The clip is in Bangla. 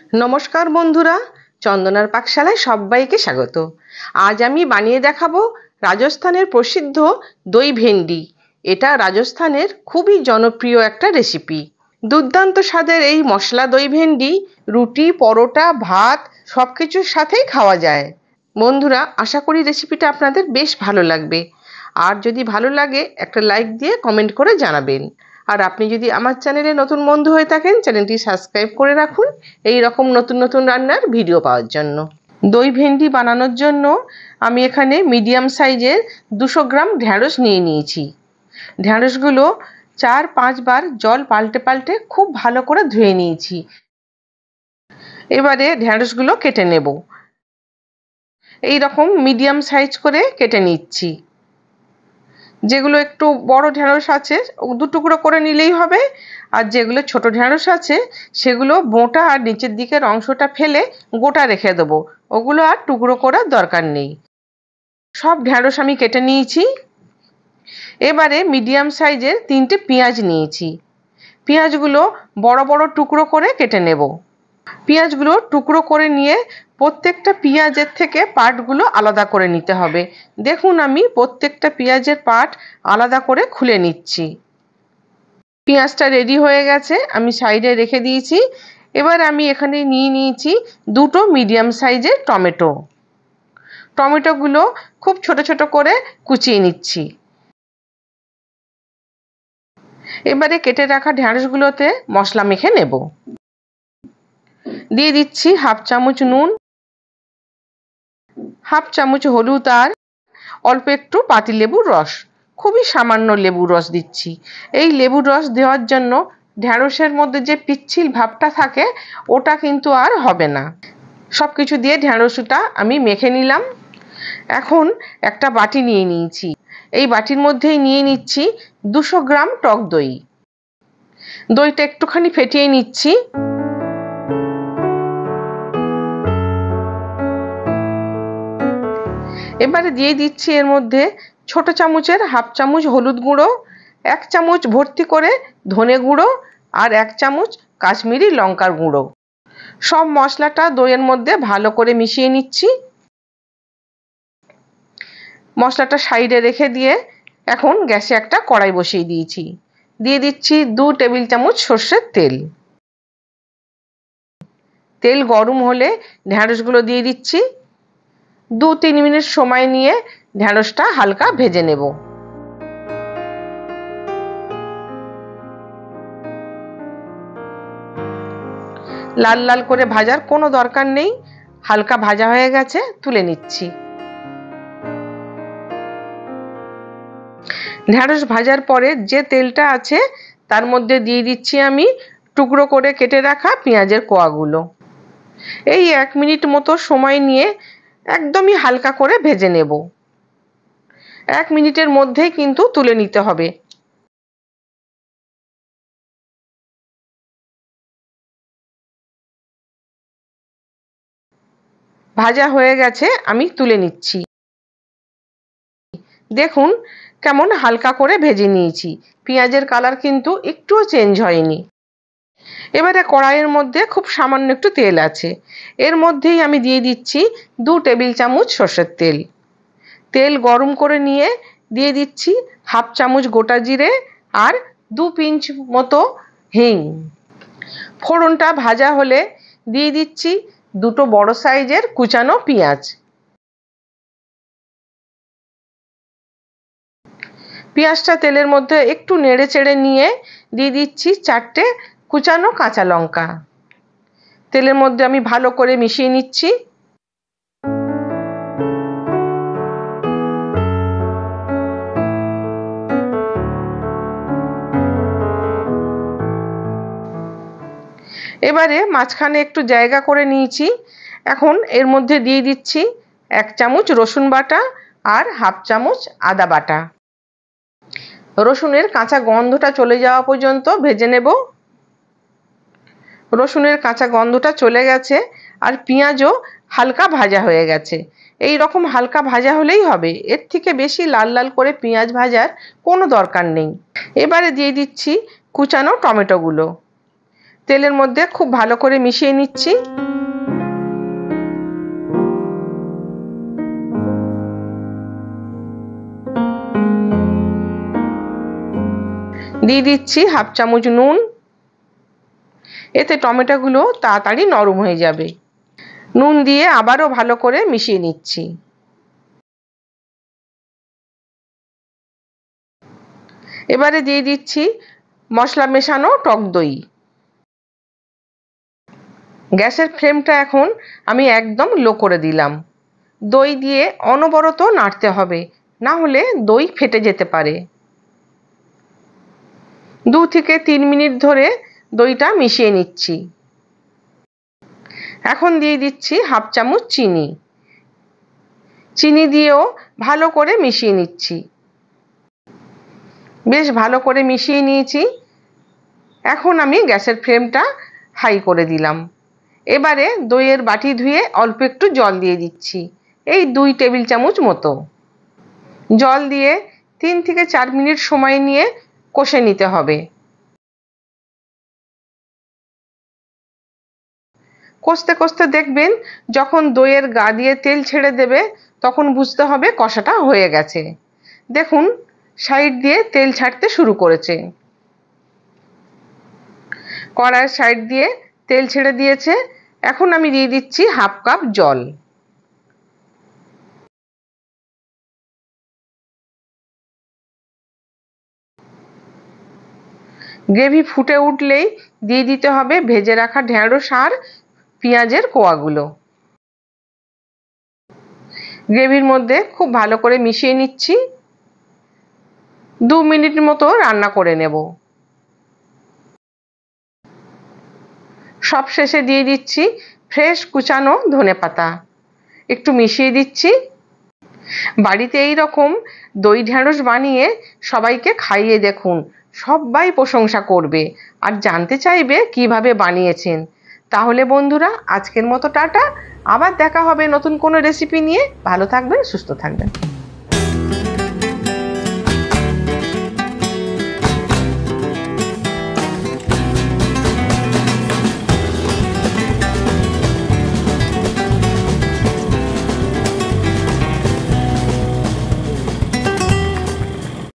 নমস্কার বন্ধুরা, চন্দনার পাকশালায় সবাইকে স্বাগত। আজ আমি বানিয়ে দেখাবো রাজস্থানের প্রসিদ্ধ দই ভেন্ডি। এটা রাজস্থানের খুবই জনপ্রিয় একটা রেসিপি। দুর্দান্ত স্বাদের এই মশলা দই ভেন্ডি রুটি, পরোটা, ভাত সবকিছুর সাথেই খাওয়া যায়। বন্ধুরা, আশা করি রেসিপিটা আপনাদের বেশ ভালো লাগবে। আর যদি ভালো লাগে একটা লাইক দিয়ে কমেন্ট করে জানাবেন। আর আপনি যদি আমার চ্যানেলে নতুন বন্ধু হয়ে থাকেন, চ্যানেলটি সাবস্ক্রাইব করে রাখুন এই রকম নতুন নতুন রান্নার ভিডিও পাওয়ার জন্য। দই ভেন্ডি বানানোর জন্য আমি এখানে মিডিয়াম সাইজের 200 গ্রাম ঢ্যাঁড়স নিয়ে নিয়েছি। ঢ্যাঁড়সগুলো 4-5 বার জল পাল্টে পাল্টে খুব ভালো করে ধুয়ে নিয়েছি। এবারে ঢ্যাঁড়সগুলো কেটে নেব। এই রকম মিডিয়াম সাইজ করে কেটে নিচ্ছি। যেগুলো একটু বড় ঢ্যাঁড়স আছে দু টুকরো করে নিলেই হবে, আর যেগুলো ছোট ঢ্যাঁড়স আছে সেগুলো বোঁটা আর নিচের দিকের অংশটা ফেলে গোটা রেখে দেবো। ওগুলো আর টুকরো করার দরকার নেই। সব ঢ্যাঁড়স আমি কেটে নিয়েছি। এবারে মিডিয়াম সাইজের 3টে পেঁয়াজ নিয়েছি। পেঁয়াজগুলো বড় বড় টুকরো করে কেটে নেব। পেঁয়াজগুলো টুকরো করে নিয়ে প্রত্যেকটা পেঁয়াজের থেকে পার্টগুলো আলাদা করে নিতে হবে। দেখুন, আমি প্রত্যেকটা পেঁয়াজের পার্ট আলাদা করে খুলে নিচ্ছি। পেঁয়াজটা রেডি হয়ে গেছে, আমি সাইডে রেখে দিয়েছি। এবার আমি এখানে নিয়ে নিয়েছি 2টো মিডিয়াম সাইজের টমেটো। টমেটোগুলো খুব ছোট ছোট করে কুচিয়ে নিচ্ছি। এবারে কেটে রাখা ঢ্যাঁড়সগুলোতে মশলা মেখে নেব। দিয়ে দিচ্ছি 1/2 চামচ নুন, 1/2 চামচ হলুদ আর অল্প একটু পাতিলেবুর রস। খুবই সামান্য লেবুর রস দিচ্ছি। এই লেবুর রস দেওয়ার জন্য ঢ্যাঁড়সের মধ্যে যে পিচ্ছিল ভাবটা থাকে ওটা কিন্তু আর হবে না। সব কিছু দিয়ে ঢ্যাঁড়সটা আমি মেখে নিলাম। এখন একটা বাটি নিয়ে নিয়েছি। এই বাটির মধ্যেই নিয়ে নিচ্ছি 200 গ্রাম টক দই। দইটা একটুখানি ফেটিয়ে নিচ্ছি। এবারে দিয়ে দিচ্ছি এর মধ্যে ছোট চামচের 1/2 চামচ হলুদ গুঁড়ো, 1 চামচ ভর্তি করে ধনে গুঁড়ো আর 1 চামচ কাশ্মীরি লঙ্কার গুঁড়ো। সব মশলাটা দইয়ের মধ্যে ভালো করে মিশিয়ে নিচ্ছি। মশলাটা সাইডে রেখে দিয়ে এখন গ্যাসে একটা কড়াই বসিয়ে দিয়েছি। দিয়ে দিচ্ছি 2 টেবিল চামচ সর্ষের তেল। তেল গরম হলে ঢ্যাঁড়সগুলো দিয়ে দিচ্ছি। 2-3 মিনিট সময় নিয়ে ঢ্যাঁড়সটা হালকা ভেজে নেব। লাল লাল করে ভাজার কোনো দরকার নেই, হালকা ভাজা হয়ে গেছে, তুলে নিচ্ছি। ঢ্যাঁড়স ভাজার পরে যে তেলটা আছে তার মধ্যে দিয়ে দিচ্ছি আমি টুকরো করে কেটে রাখা পেঁয়াজের কোয়াগুলো। এই 1 মিনিট মতো সময় নিয়ে একদমই হালকা করে ভেজে নেব। 1 মিনিটের মধ্যেই কিন্তু তুলে নিতে হবে। ভাজা হয়ে গেছে, আমি তুলে নিচ্ছি। দেখুন কেমন হালকা করে ভেজে নিয়েছি। পেঁয়াজের কালার কিন্তু একটুও চেঞ্জ হয়নি। এবারে কড়াইয়ের মধ্যে খুব সামান্য একটু তেল আছে। এর মধ্যেই আমি দিয়ে দিচ্ছি 2 টেবিল চামচ সর্ষের তেল। তেল গরম করে নিয়ে দিয়ে দিচ্ছি 1/2 চামচ গোটা জিরে আর 2 পিঞ্চ মতো হিং। ফোড়নটা ভাজা হলে দিয়ে দিচ্ছি 2টো বড় সাইজের কুচানো পেঁয়াজ। পেঁয়াজটা তেলের মধ্যে একটু নেড়ে চেড়ে নিয়ে দিয়ে দিচ্ছি 4টে কুচানো কাঁচা লঙ্কা। তেলের মধ্যে আমি ভালো করে মিশিয়ে নিচ্ছি। এবারে মাঝখানে একটু জায়গা করে নিয়েছি। এখন এর মধ্যে দিয়ে দিচ্ছি 1 চামচ রসুন বাটা আর 1/2 চামচ আদা বাটা। রসুনের কাঁচা গন্ধটা চলে যাওয়া পর্যন্ত ভেজে নেব। রসুনের কাঁচা গন্ধটা চলে গেছে আর পেঁয়াজও হালকা ভাজা হয়ে গেছে। এই রকম হালকা ভাজা হলেই হবে, এর থেকে বেশি লাল লাল করে পেঁয়াজ ভাজার কোনো দরকার নেই। এবারে দিয়ে দিচ্ছি কুচানো টমেটোগুলো। তেলের মধ্যে খুব ভালো করে মিশিয়ে নিচ্ছি। দিয়ে দিচ্ছি হাফ চামচ নুন। এতে টমেটোগুলো তাড়াতাড়ি নরম হয়ে যাবে। নুন দিয়ে আবারও ভালো করে মিশিয়ে নিচ্ছি। এবারে দিয়ে দিচ্ছি মশলা মেশানো টক দই। গ্যাসের ফ্লেমটা এখন আমি একদম লো করে দিলাম। দই দিয়ে অনবরত নাড়তে হবে, না হলে দই ফেটে যেতে পারে। 2 থেকে 3 মিনিট ধরে দইটা মিশিয়ে নিচ্ছি। এখন দিয়ে দিচ্ছি হাফ চামচ চিনি। চিনি দিয়েও ভালো করে মিশিয়ে নিচ্ছি। বেশ ভালো করে মিশিয়ে নিয়েছি। এখন আমি গ্যাসের ফ্লেমটা হাই করে দিলাম। এবারে দইয়ের বাটি ধুয়ে অল্প একটু জল দিয়ে দিচ্ছি, এই 2 টেবিল চামচ মতো। জল দিয়ে 3 থেকে 4 মিনিট সময় নিয়ে কষে নিতে হবে। কষতে কষতে দেখবেন যখন দইয়ের গা দিয়ে তেল ছেড়ে দেবে তখন বুঝতে হবে কষাটা হয়ে গেছে। দেখুন সাইড দিয়ে তেল ছাড়তে শুরু করেছে। কড়াইয়ের সাইড দিয়ে তেল ছেড়ে দিয়েছে। এখন আমি দিয়ে দিচ্ছি হাফ কাপ জল। গ্রেভি ফুটে উঠলেই দিয়ে দিতে হবে ভেজে রাখা ঢেঁড়স আর পেঁয়াজের কোয়াগুলো। গ্রেভির মধ্যে খুব ভালো করে মিশিয়ে নিচ্ছি। 2 মিনিট মতো রান্না করে নেব। সব শেষে দিয়ে দিচ্ছি ফ্রেশ কুচানো ধনেপাতা। একটু মিশিয়ে দিচ্ছি। বাড়িতে এই রকম দই ঢেঁড়স বানিয়ে সবাইকে খাইয়ে দেখুন, সবাই প্রশংসা করবে আর জানতে চাইবে কিভাবে বানিয়েছেন। তাহলে বন্ধুরা আজকের মতো টাটা। আবার দেখা হবে নতুন কোনো রেসিপি নিয়ে। ভালো থাকবেন, সুস্থ থাকবেন।